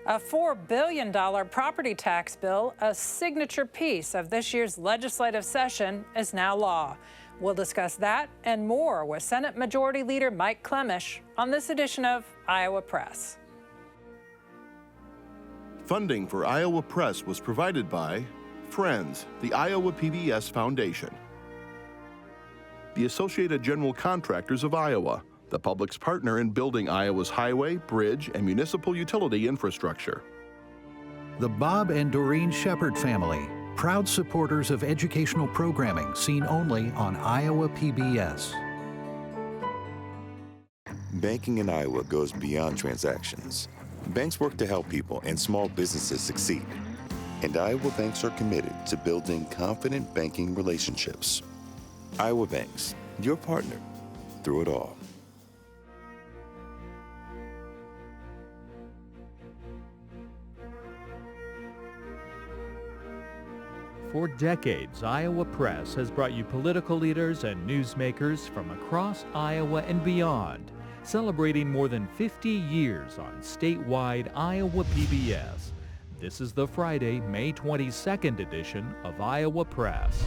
A $4 billion property tax bill, a signature piece of this year's legislative session, is now law. We'll discuss that and more with Senate Majority Leader Mike Klimesh on this edition of Iowa Press. Funding for Iowa Press was provided by Friends, the Iowa PBS Foundation, the Associated General Contractors of Iowa, the public's partner in building Iowa's highway, bridge, and municipal utility infrastructure. The Bob and Doreen Shepard family, proud supporters of educational programming seen only on Iowa PBS. Banking in Iowa goes beyond transactions. Banks work to help people and small businesses succeed. And Iowa banks are committed to building confident banking relationships. Iowa Banks, your partner through it all. For decades, Iowa Press has brought you political leaders and newsmakers from across Iowa and beyond, celebrating more than 50 years on statewide Iowa PBS. This is the Friday, May 22nd edition of Iowa Press.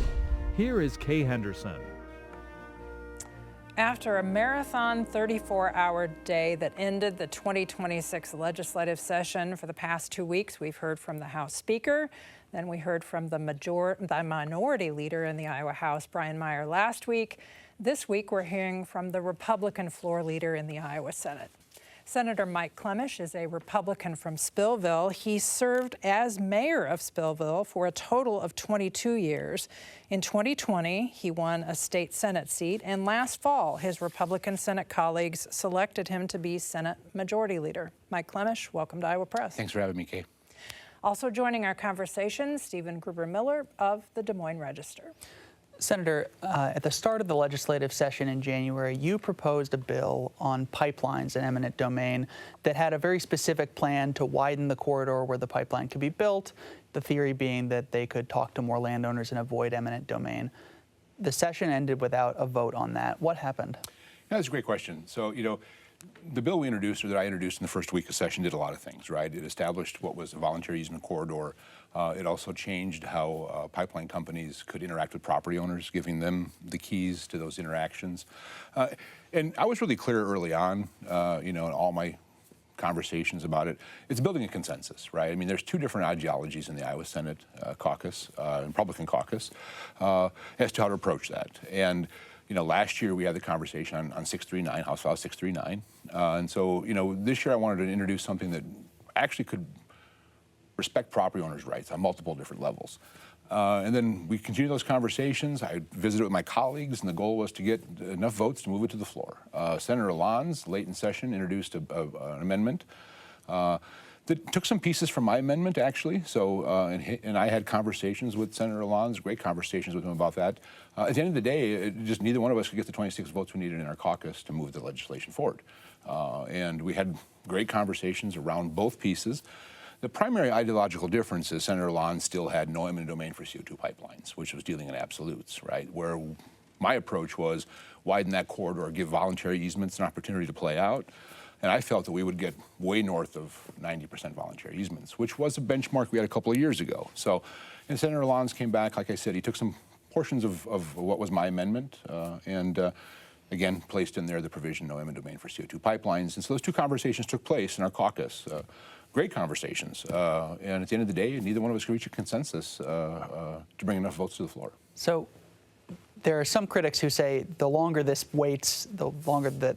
Here is Kay Henderson. After a marathon 34-hour day that ended the 2026 legislative session for the past 2 weeks, we've heard from the House Speaker, then we heard from the Minority Leader in the Iowa House, Brian Meyer, last week. This week, we're hearing from the Republican floor leader in the Iowa Senate. Senator Mike Klimesh is a Republican from Spillville. He served as mayor of Spillville for a total of 22 years. In 2020, he won a state Senate seat, and last fall, his Republican Senate colleagues selected him to be Senate Majority Leader. Mike Klimesh, welcome to Iowa Press. Thanks for having me, Kay. Also joining our conversation, Stephen Gruber-Miller of the Des Moines Register. Senator, at the start of the legislative session in January, you proposed a bill on pipelines and eminent domain that had a very specific plan to widen the corridor where the pipeline could be built, the theory being that they could talk to more landowners and avoid eminent domain. The session ended without a vote on that. What happened? Yeah, that's a great question. So, the bill we introduced, or that I introduced in the first week of session, did a lot of things, right? It established what was a voluntary easement corridor. It also changed how pipeline companies could interact with property owners, giving them the keys to those interactions. And I was really clear early on, in all my conversations about it. It's building a consensus, right? I mean, there's two different ideologies in the Iowa Senate caucus, Republican caucus, as to how to approach that. And last year we had the conversation on 639, House File 639. And so, this year I wanted to introduce something that actually could respect property owners' rights on multiple different levels. And then we continued those conversations. I visited with my colleagues, and the goal was to get enough votes to move it to the floor. Senator Lons, late in session, introduced an amendment that took some pieces from my amendment, actually. So, and I had conversations with Senator Lons, great conversations with him about that. At the end of the day, just neither one of us could get the 26 votes we needed in our caucus to move the legislation forward. And we had great conversations around both pieces. The primary ideological difference is Senator Lons still had no eminent domain for CO2 pipelines, which was dealing in absolutes, right? Where my approach was widen that corridor, give voluntary easements an opportunity to play out. And I felt that we would get way north of 90% voluntary easements, which was a benchmark we had a couple of years ago. So, and Senator Lons came back, like I said, he took some portions of what was my amendment and again, placed in there the provision no eminent domain for CO2 pipelines. And so those two conversations took place in our caucus. Great conversations. And at the end of the day, neither one of us could reach a consensus to bring enough votes to the floor. So there are some critics who say the longer this waits, the longer that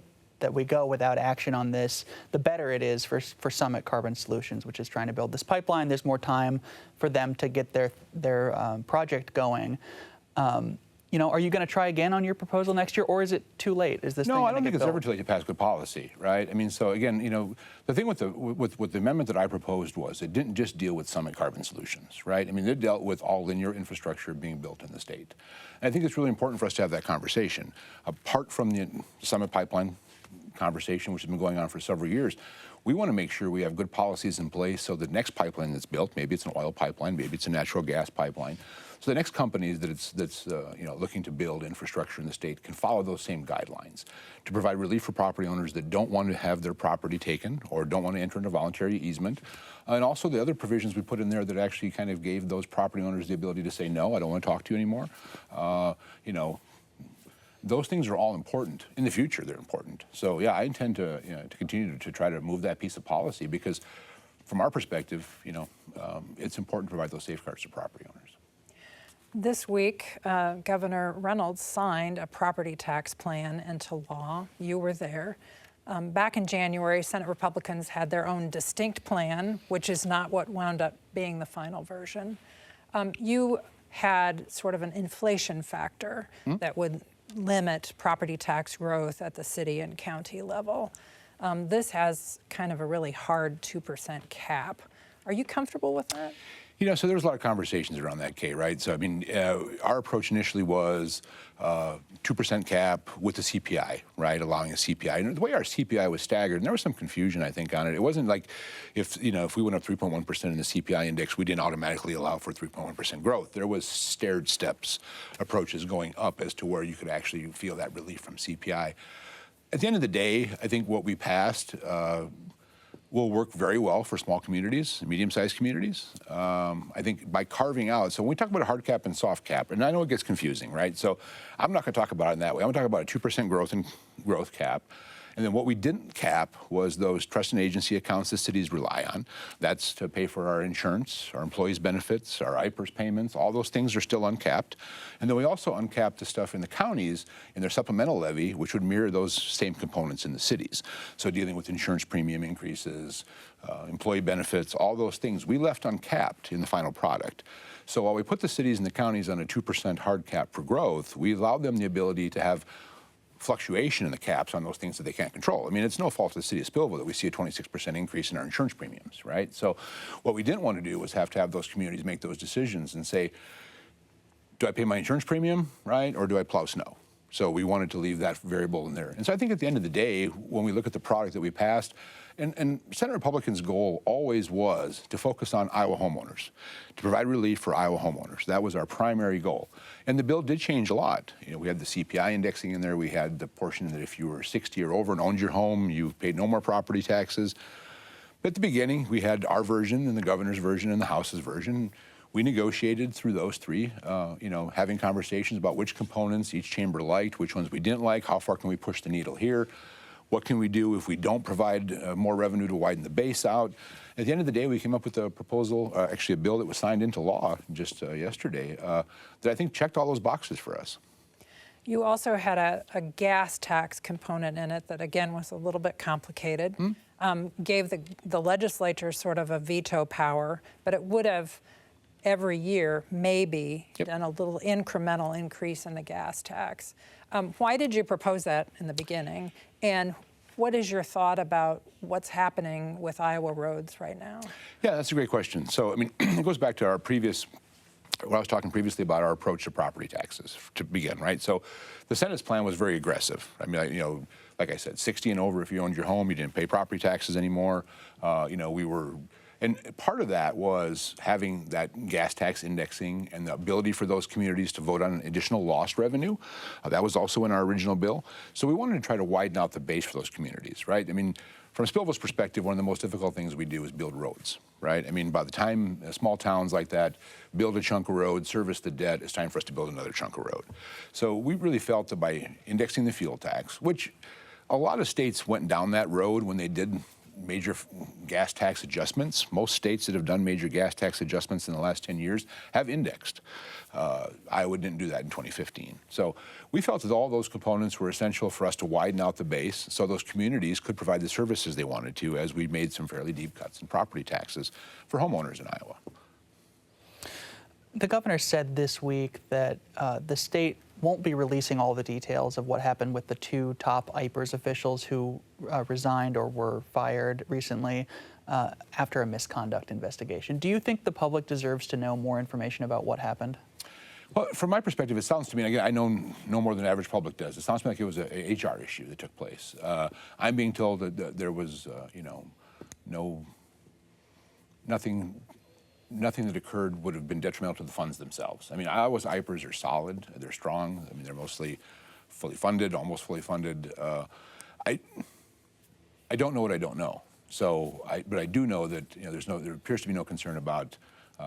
we go without action on this, the better it is for Summit Carbon Solutions, which is trying to build this pipeline. There's more time for them to get their project going. Are you going to try again on your proposal next year, or is it too late? Is this No, I don't think it's built? ever too late to pass good policy, right? I mean, so again, the thing with the amendment that I proposed was it didn't just deal with Summit Carbon Solutions, right? I mean, it dealt with all linear infrastructure being built in the state. And I think it's really important for us to have that conversation. Apart from the Summit pipeline conversation, which has been going on for several years. We want to make sure we have good policies in place so the next pipeline that's built, maybe it's an oil pipeline, maybe it's a natural gas pipeline, so the next company that's looking to build infrastructure in the state can follow those same guidelines to provide relief for property owners that don't want to have their property taken or don't want to enter into voluntary easement. And also the other provisions we put in there that actually kind of gave those property owners the ability to say, no, I don't want to talk to you anymore. Those things are all important. In the future, they're important. So yeah, I intend to continue to try to move that piece of policy because from our perspective, it's important to provide those safeguards to property owners. This week, Governor Reynolds signed a property tax plan into law. You were there. Back in January, Senate Republicans had their own distinct plan, which is not what wound up being the final version. You had sort of an inflation factor that would limit property tax growth at the city and county level. This has kind of a really hard 2% cap. Are you comfortable with that? So there was a lot of conversations around that, Kay, right? So, I mean, our approach initially was 2% cap with the CPI, right, allowing a CPI. And the way our CPI was staggered, and there was some confusion, I think, on it. It wasn't like if we went up 3.1% in the CPI index, we didn't automatically allow for 3.1% growth. There was stair steps approaches going up as to where you could actually feel that relief from CPI. At the end of the day, I think what we passed will work very well for small communities, medium-sized communities. I think by carving out, so when we talk about a hard cap and soft cap, and I know it gets confusing, right? So I'm not going to talk about it in that way. I'm going to talk about a 2% growth cap. And then what we didn't cap was those trust and agency accounts the cities rely on. That's to pay for our insurance, our employees' benefits, our IPERS payments. All those things are still uncapped. And then we also uncapped the stuff in the counties in their supplemental levy, which would mirror those same components in the cities. So dealing with insurance premium increases, employee benefits, all those things we left uncapped in the final product. So while we put the cities and the counties on a 2% hard cap for growth, we allowed them the ability to have fluctuation in the caps on those things that they can't control. I mean, it's no fault of the city of Spillville that we see a 26% increase in our insurance premiums, right? So what we didn't want to do was have to have those communities make those decisions and say, do I pay my insurance premium, right, or do I plow snow? So we wanted to leave that variable in there. And so I think at the end of the day, when we look at the product that we passed, and Senate Republicans' goal always was to focus on Iowa homeowners, to provide relief for Iowa homeowners. That was our primary goal. And the bill did change a lot. We had the CPI indexing in there. We had the portion that if you were 60 or over and owned your home, you paid no more property taxes. But at the beginning, we had our version and the governor's version and the House's version. We negotiated through those three, having conversations about which components each chamber liked, which ones we didn't like, how far can we push the needle here, what can we do if we don't provide more revenue to widen the base out. At the end of the day, we came up with a proposal, actually a bill that was signed into law just yesterday, that I think checked all those boxes for us. You also had a gas tax component in it that, again, was a little bit complicated. Gave the legislature sort of a veto power, but it would have every year maybe done a little incremental increase in the gas tax. Why did you propose that in the beginning? And what is your thought about what's happening with Iowa roads right now? Yeah, that's a great question. So, I mean, it goes back to our what I was talking previously about our approach to property taxes to begin, right? So the Senate's plan was very aggressive. I mean, like I said, 60 and over, if you owned your home, you didn't pay property taxes anymore. And part of that was having that gas tax indexing and the ability for those communities to vote on additional lost revenue. That was also in our original bill. So we wanted to try to widen out the base for those communities, right? I mean, from Spillville's perspective, one of the most difficult things we do is build roads, right? I mean, by the time small towns like that build a chunk of road, service the debt, it's time for us to build another chunk of road. So we really felt that by indexing the fuel tax, which a lot of states went down that road when they did major gas tax adjustments. Most states that have done major gas tax adjustments in the last 10 years have indexed. Iowa didn't do that in 2015. So we felt that all those components were essential for us to widen out the base so those communities could provide the services they wanted to as we made some fairly deep cuts in property taxes for homeowners in Iowa. The governor said this week that the state won't be releasing all the details of what happened with the two top IPERS officials who resigned or were fired recently after a misconduct investigation. Do you think the public deserves to know more information about what happened? Well, from my perspective, it sounds to me, and again, I know no more than the average public does, it sounds to me like it was a HR issue that took place. I'm being told that there was, nothing that occurred would have been detrimental to the funds themselves. I mean, Iowa's IPERs are solid, they're strong. I mean, they're mostly fully funded, almost fully funded. I don't know what I don't know. So, but I do know that there appears to be no concern about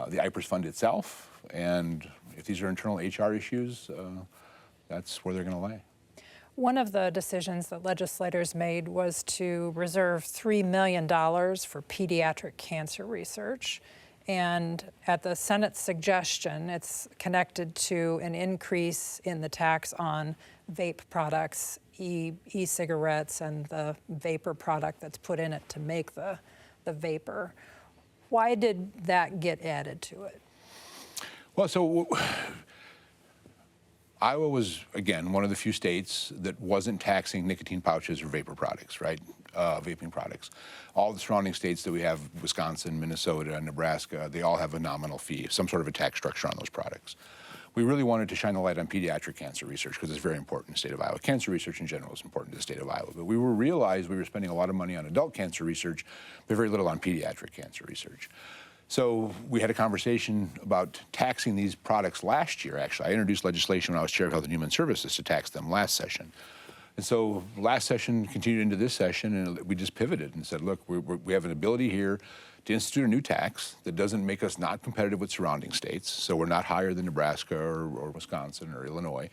the IPERS fund itself, and if these are internal HR issues, that's where they're going to lay. One of the decisions that legislators made was to reserve $3 million for pediatric cancer research. And at the Senate's suggestion, it's connected to an increase in the tax on vape products, e-cigarettes, and the vapor product that's put in it to make the vapor. Why did that get added to it? Well, so Iowa was, again, one of the few states that wasn't taxing nicotine pouches or vapor products, right? Vaping products. All the surrounding states that we have, Wisconsin, Minnesota, Nebraska, they all have a nominal fee, some sort of a tax structure on those products. We really wanted to shine a light on pediatric cancer research because it's very important in the state of Iowa. Cancer research in general is important to the state of Iowa, but we realized we were spending a lot of money on adult cancer research, but very little on pediatric cancer research. So we had a conversation about taxing these products last year, actually. I introduced legislation when I was chair of Health and Human Services to tax them last session. And so last session continued into this session, and we just pivoted and said, look, we have an ability here to institute a new tax that doesn't make us not competitive with surrounding states. So we're not higher than Nebraska or Wisconsin or Illinois.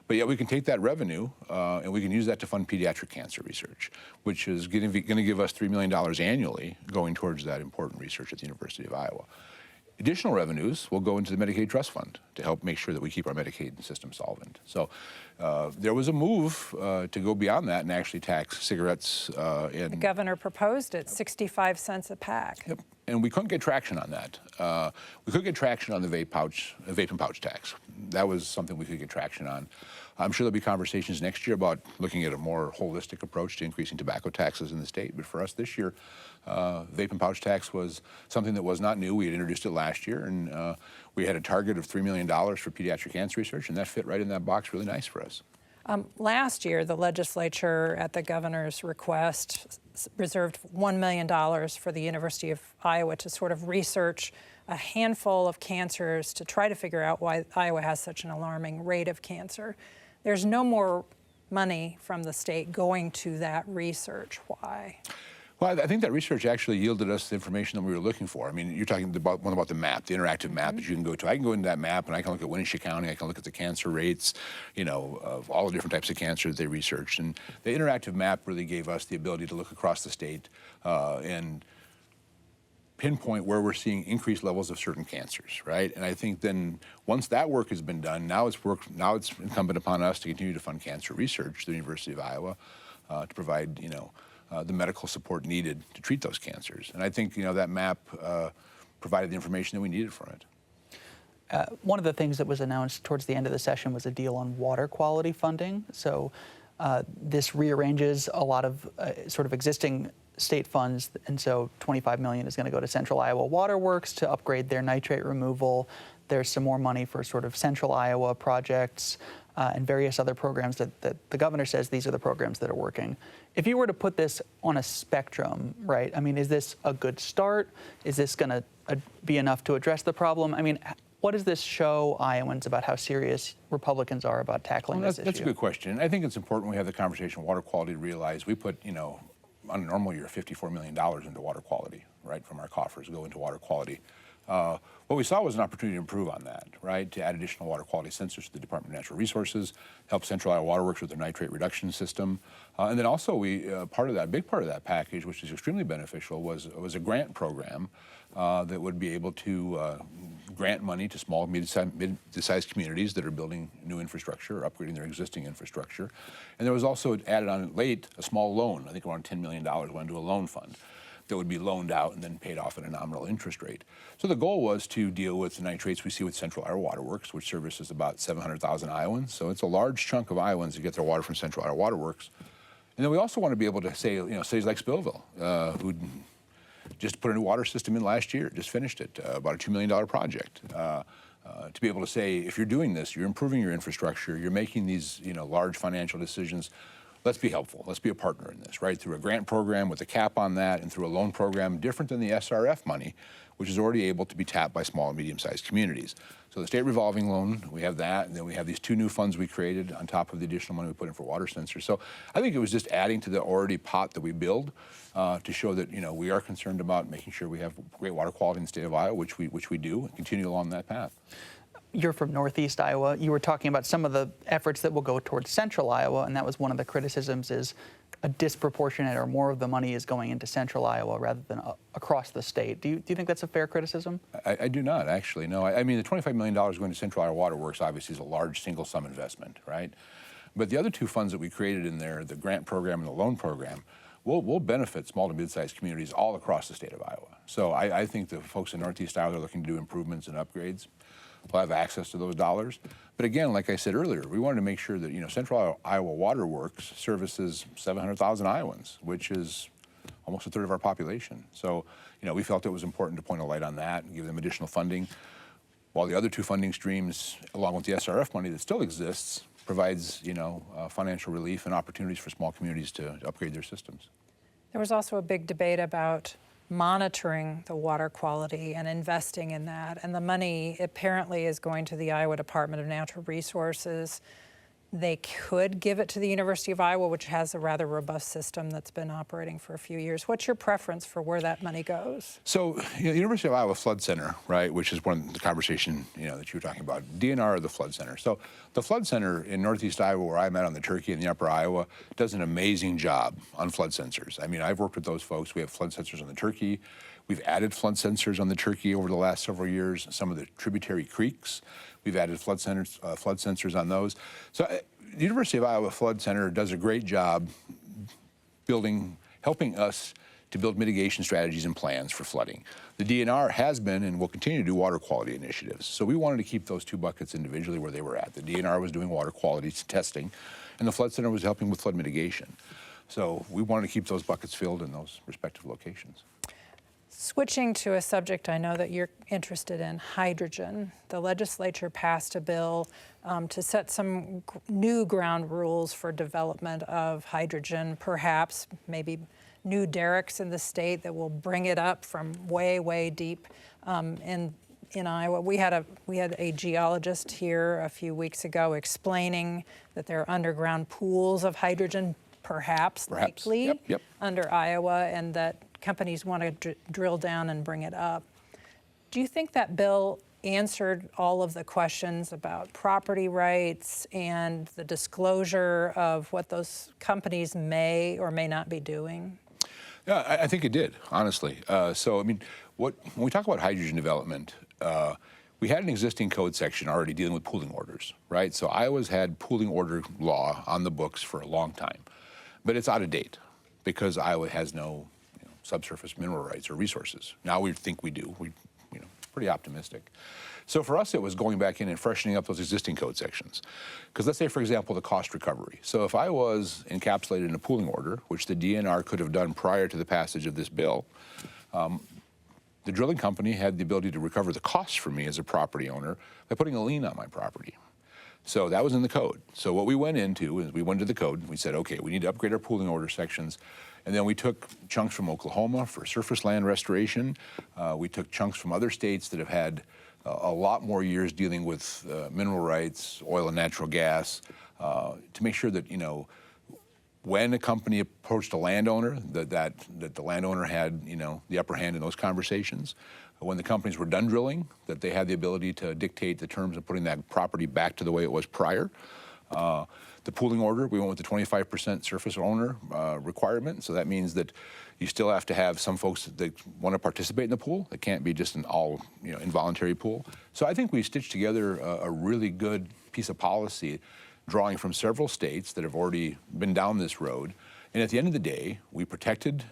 But yet we can take that revenue and we can use that to fund pediatric cancer research, which is going to give us $3 million annually going towards that important research at the University of Iowa. Additional revenues will go into the Medicaid Trust Fund to help make sure that we keep our Medicaid system solvent. So there was a move to go beyond that and actually tax cigarettes. The governor proposed it, 65 cents a pack. Yep. And we couldn't get traction on that. We could get traction on the vape and pouch tax. That was something we could get traction on. I'm sure there'll be conversations next year about looking at a more holistic approach to increasing tobacco taxes in the state. But for us this year, vape and pouch tax was something that was not new. We had introduced it last year, and we had a target of $3 million for pediatric cancer research, and that fit right in that box really nice for us. Last year, the legislature, at the governor's request, reserved $1 million for the University of Iowa to sort of research a handful of cancers to try to figure out why Iowa has such an alarming rate of cancer. There's no more money from the state going to that research. Why? Well, I think that research actually yielded us the information that we were looking for. I mean, you're talking about the map, the interactive map that you can go to. I can go into that map and I can look at Wenatchee County. I can look at the cancer rates, of all the different types of cancer that they researched. And the interactive map really gave us the ability to look across the state and pinpoint where we're seeing increased levels of certain cancers, right? And I think then once that work has been done, now it's incumbent upon us to continue to fund cancer research at the University of Iowa to provide, the medical support needed to treat those cancers. And I think, that map provided the information that we needed from it. One of the things that was announced towards the end of the session was a deal on water quality funding. So this rearranges a lot of sort of existing state funds, and so $25 million is going to go to Central Iowa Water Works to upgrade their nitrate removal. There's some more money for sort of Central Iowa projects and various other programs that the governor says these are the programs that are working. If you were to put this on a spectrum, right, I mean, is this a good start? Is this going to be enough to address the problem? I mean, what does this show Iowans about how serious Republicans are about tackling this issue? That's a good question. I think it's important when we have the conversation on water quality to realize we put, on a normal year, $54 million into water quality, right, from our coffers go into water quality. What we saw was an opportunity to improve on that, right, to add additional water quality sensors to the Department of Natural Resources, help Central Iowa Water Works with their nitrate reduction system. And then also big part of that package, which is extremely beneficial, was a grant program that would be able to grant money to small, mid-sized communities that are building new infrastructure or upgrading their existing infrastructure. And there was also added on late a small loan, I think around $10 million, went into a loan fund that would be loaned out and then paid off at a nominal interest rate. So the goal was to deal with the nitrates we see with Central Iowa Water Works, which services about 700,000 Iowans. So it's a large chunk of Iowans that get their water from Central Iowa Water Works. And then we also want to be able to say, cities like Spillville, who just put a new water system in last year, just finished it, about a $2 million project. To be able to say, if you're doing this, you're improving your infrastructure, you're making these large financial decisions, let's be helpful. Let's be a partner in this, right? Through a grant program with a cap on that and through a loan program different than the SRF money, which is already able to be tapped by small and medium-sized communities. So the state revolving loan, we have that, and then we have these 2 new funds we created on top of the additional money we put in for water sensors. So I think it was just adding to the already pot that we build to show that we are concerned about making sure we have great water quality in the state of Iowa, which we do, and continue along that path. You're from Northeast Iowa. You were talking about some of the efforts that will go towards Central Iowa, and that was one of the criticisms is a disproportionate or more of the money is going into Central Iowa rather than across the state. Do you think that's a fair criticism? I do not, actually. No, I mean, the $25 million going to Central Iowa Water Works obviously is a large single sum investment, right? But the other 2 funds that we created in there, the grant program and the loan program, will benefit small to mid-sized communities all across the state of Iowa. So I think the folks in Northeast Iowa are looking to do improvements and upgrades will have access to those dollars. But again, like I said earlier, we wanted to make sure that Central Iowa Water Works services 700,000 Iowans, which is almost a third of our population. So we felt it was important to point a light on that and give them additional funding, while the other 2 funding streams, along with the SRF money that still exists, provides financial relief and opportunities for small communities to upgrade their systems. There was also a big debate about monitoring the water quality and investing in that. And the money apparently is going to the Iowa Department of Natural Resources. They could give it to the University of Iowa, which has a rather robust system that's been operating for a few years. What's your preference for where that money goes? So, the University of Iowa Flood Center, right, which is one of the conversation, that you were talking about, DNR or the Flood Center. So, the Flood Center in Northeast Iowa, where I'm at on the Turkey in the Upper Iowa, does an amazing job on flood sensors. I mean, I've worked with those folks. We have flood sensors on the Turkey. We've added flood sensors on the Turkey over the last several years. Some of the tributary creeks, we've added flood sensors on those. So the University of Iowa Flood Center does a great job helping us to build mitigation strategies and plans for flooding. The DNR has been and will continue to do water quality initiatives. So we wanted to keep those 2 buckets individually where they were at. The DNR was doing water quality testing, and the Flood Center was helping with flood mitigation. So we wanted to keep those buckets filled in those respective locations. Switching to a subject I know that you're interested in, hydrogen. The legislature passed a bill to set some new ground rules for development of hydrogen, perhaps maybe new derricks in the state that will bring it up from way, way deep in Iowa. We had a geologist here a few weeks ago explaining that there are underground pools of hydrogen, perhaps. Likely, yep. under Iowa, and that companies want to drill down and bring it up. Do you think that bill answered all of the questions about property rights and the disclosure of what those companies may or may not be doing? Yeah, I think it did, honestly. So, I mean, when we talk about hydrogen development, we had an existing code section already dealing with pooling orders, right? So Iowa's had pooling order law on the books for a long time, but it's out of date because Iowa has no subsurface mineral rights or resources. Now we think we do. We're pretty optimistic. So for us, it was going back in and freshening up those existing code sections. Because let's say, for example, the cost recovery. So if I was encapsulated in a pooling order, which the DNR could have done prior to the passage of this bill, the drilling company had the ability to recover the costs for me as a property owner by putting a lien on my property. So that was in the code. So what we went into is we went to the code and we said, okay, we need to upgrade our pooling order sections. And then we took chunks from Oklahoma for surface land restoration. We took chunks from other states that have had a lot more years dealing with mineral rights, oil and natural gas, to make sure that, when a company approached a landowner, that the landowner had, the upper hand in those conversations. When the companies were done drilling, that they had the ability to dictate the terms of putting that property back to the way it was prior. The pooling order, we went with the 25% surface owner requirement. So that means that you still have to have some folks that want to participate in the pool. It can't be just an all involuntary pool. So I think we stitched together a really good piece of policy, drawing from several states that have already been down this road. And at the end of the day, we protected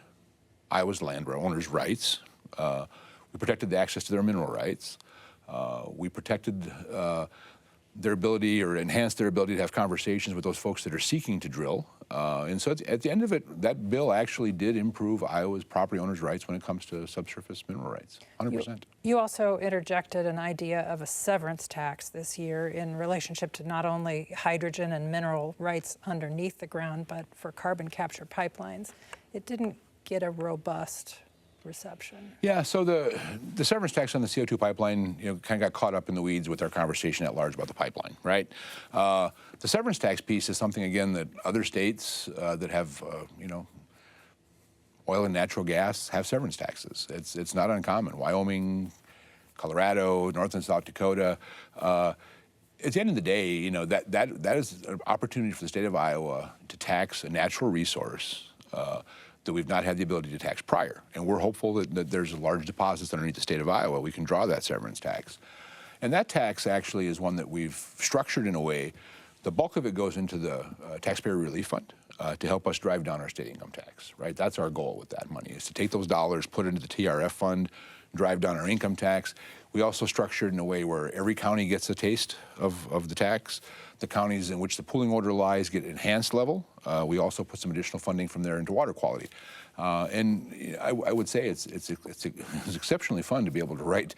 Iowa's landowners' rights. We protected the access to their mineral rights. We protected their ability or enhance their ability to have conversations with those folks that are seeking to drill. And so at the end of it, that bill actually did improve Iowa's property owners' rights when it comes to subsurface mineral rights, 100%. You also interjected an idea of a severance tax this year in relationship to not only hydrogen and mineral rights underneath the ground, but for carbon capture pipelines. It didn't get a robust reception. Yeah, so the severance tax on the CO2 pipeline, kind of got caught up in the weeds with our conversation at large about the pipeline, right? The severance tax piece is something, again, that other states that have, oil and natural gas have severance taxes. It's not uncommon. Wyoming, Colorado, North and South Dakota. At the end of the day, that is an opportunity for the state of Iowa to tax a natural resource that we've not had the ability to tax prior. And we're hopeful that there's large deposits underneath the state of Iowa. We can draw that severance tax. And that tax actually is one that we've structured in a way, the bulk of it goes into the taxpayer relief fund to help us drive down our state income tax, right? That's our goal with that money, is to take those dollars, put it into the TRF fund, drive down our income tax. We also structured in a way where every county gets a taste of the tax. The counties in which the pooling order lies get enhanced level. We also put some additional funding from there into water quality. And I would say it's exceptionally fun to be able to write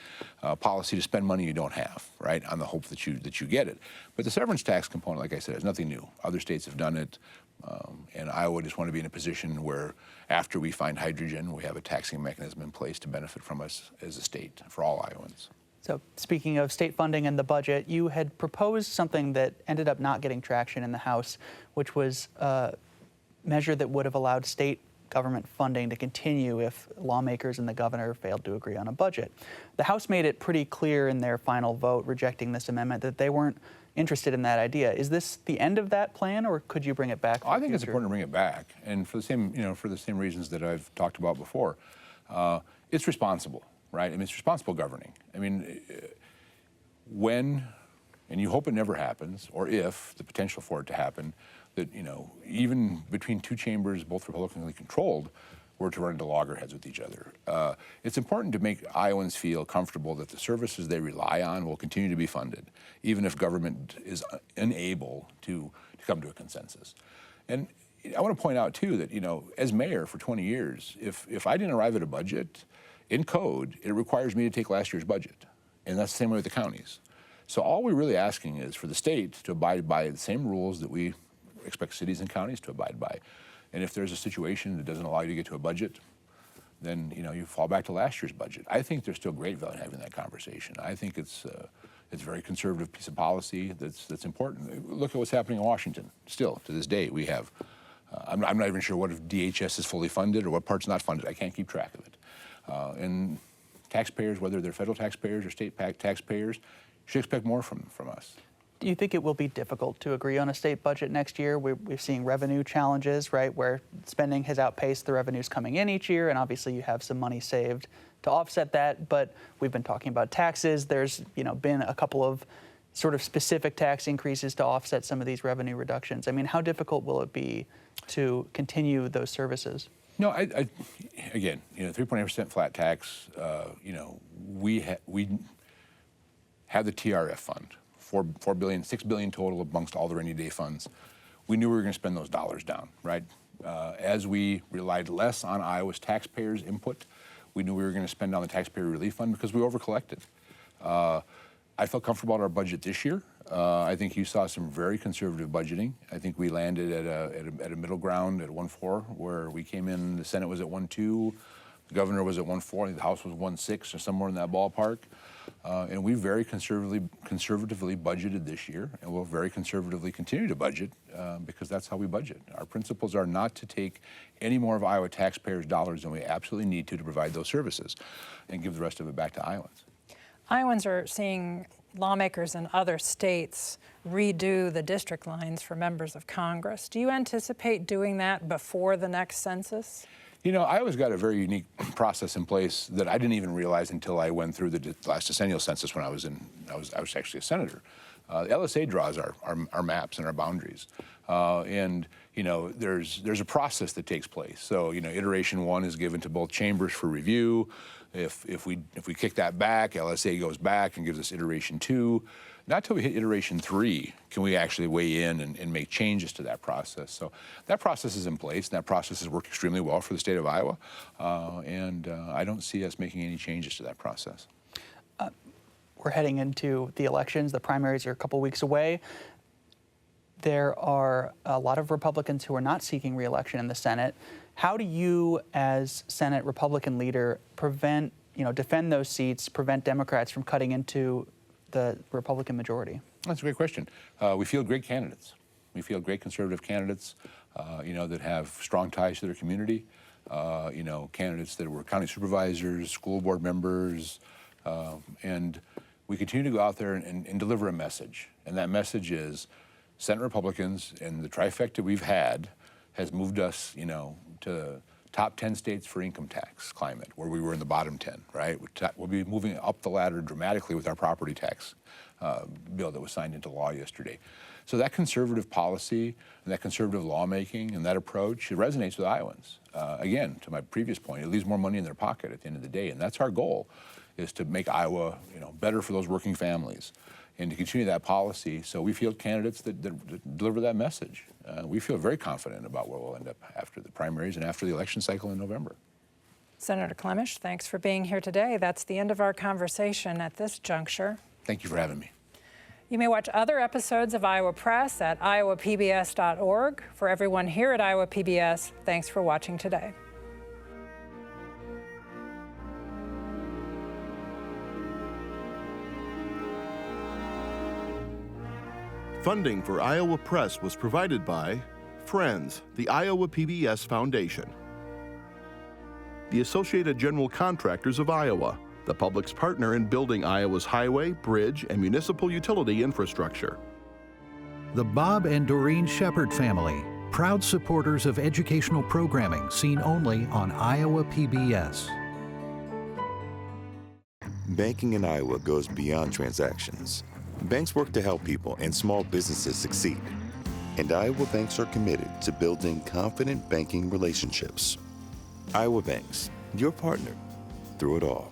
policy to spend money you don't have, right, on the hope that you get it. But the severance tax component, like I said, is nothing new. Other states have done it. And Iowa just want to be in a position where after we find hydrogen, we have a taxing mechanism in place to benefit from us as a state for all Iowans. So speaking of state funding and the budget, you had proposed something that ended up not getting traction in the House, which was a measure that would have allowed state government funding to continue if lawmakers and the governor failed to agree on a budget. The House made it pretty clear in their final vote rejecting this amendment that they weren't interested in that idea. Is this the end of that plan, or could you bring it back? I think it's important to bring it back, and for the same reasons that I've talked about before. It's responsible, right? I mean, it's responsible governing. I mean, when, and you hope it never happens, or if the potential for it to happen, that even between two chambers, both Republicanly controlled, were to run into loggerheads with each other. It's important to make Iowans feel comfortable that the services they rely on will continue to be funded, even if government is unable to come to a consensus. And I want to point out, too, that, as mayor for 20 years, if I didn't arrive at a budget, in code, it requires me to take last year's budget. And that's the same way with the counties. So all we're really asking is for the state to abide by the same rules that we expect cities and counties to abide by. And if there's a situation that doesn't allow you to get to a budget, then you fall back to last year's budget. I think there's still great value in having that conversation. I think it's a very conservative piece of policy that's important. Look at what's happening in Washington. Still, to this day, we have, I'm not even sure what if DHS is fully funded or what part's not funded. I can't keep track of it. And taxpayers, whether they're federal taxpayers or state taxpayers, should expect more from us. Do you think it will be difficult to agree on a state budget next year? We're seeing revenue challenges, right, where spending has outpaced the revenues coming in each year, and obviously you have some money saved to offset that, but we've been talking about taxes. There's been a couple of sort of specific tax increases to offset some of these revenue reductions. I mean, how difficult will it be to continue those services? No, again, 3.8% flat tax, we have the TRF fund. $4 billion, $6 billion total amongst all the rainy day funds. We knew we were going to spend those dollars down, right? As we relied less on Iowa's taxpayers' input, we knew we were going to spend on the taxpayer relief fund because we overcollected. I felt comfortable about our budget this year. I think you saw some very conservative budgeting. I think we landed at a middle ground at 1.4, where we came in. The Senate was at 1.2, the governor was at 1.4, I think the House was 1.6 or somewhere in that ballpark. And we very conservatively budgeted this year, and we'll very conservatively continue to budget because that's how we budget. Our principles are not to take any more of Iowa taxpayers' dollars than we absolutely need to provide those services and give the rest of it back to Iowans. Iowans are seeing lawmakers in other states redo the district lines for members of Congress. Do you anticipate doing that before the next census? Iowa's got a very unique process in place that I didn't even realize until I went through the last decennial census when I was actually a senator. LSA draws our maps and our boundaries. And there's a process that takes place. So iteration 1 is given to both chambers for review. If we kick that back, LSA goes back and gives us iteration 2. Not till we hit iteration 3 can we actually weigh in and make changes to that process. So that process is in place, and that process has worked extremely well for the state of Iowa. And I don't see us making any changes to that process. We're heading into the elections. The primaries are a couple weeks away. There are a lot of Republicans who are not seeking re-election in the Senate. How do you, as Senate Republican leader, defend those seats, prevent Democrats from cutting into the Republican majority? That's a great question. We field great candidates. We field great conservative candidates, that have strong ties to their community. Candidates that were county supervisors, school board members, and we continue to go out there and deliver a message. And that message is Senate Republicans and the trifecta we've had has moved us, to top 10 states for income tax climate, where we were in the bottom 10, right? We'll be moving up the ladder dramatically with our property tax bill that was signed into law yesterday. So that conservative policy and that conservative lawmaking and that approach, it resonates with Iowans. Again, to my previous point, it leaves more money in their pocket at the end of the day, and that's our goal, is to make Iowa, better for those working families and to continue that policy. So we field candidates that deliver that message. We feel very confident about where we'll end up after the primaries and after the election cycle in November. Senator Klimesh, thanks for being here today. That's the end of our conversation at this juncture. Thank you for having me. You may watch other episodes of Iowa Press at iowapbs.org. For everyone here at Iowa PBS, thanks for watching today. Funding for Iowa Press was provided by Friends, the Iowa PBS Foundation, the Associated General Contractors of Iowa, the public's partner in building Iowa's highway, bridge, and municipal utility infrastructure. The Bob and Doreen Shepherd family, proud supporters of educational programming seen only on Iowa PBS. Banking in Iowa goes beyond transactions. Banks work to help people and small businesses succeed. And Iowa banks are committed to building confident banking relationships. Iowa Banks, your partner through it all.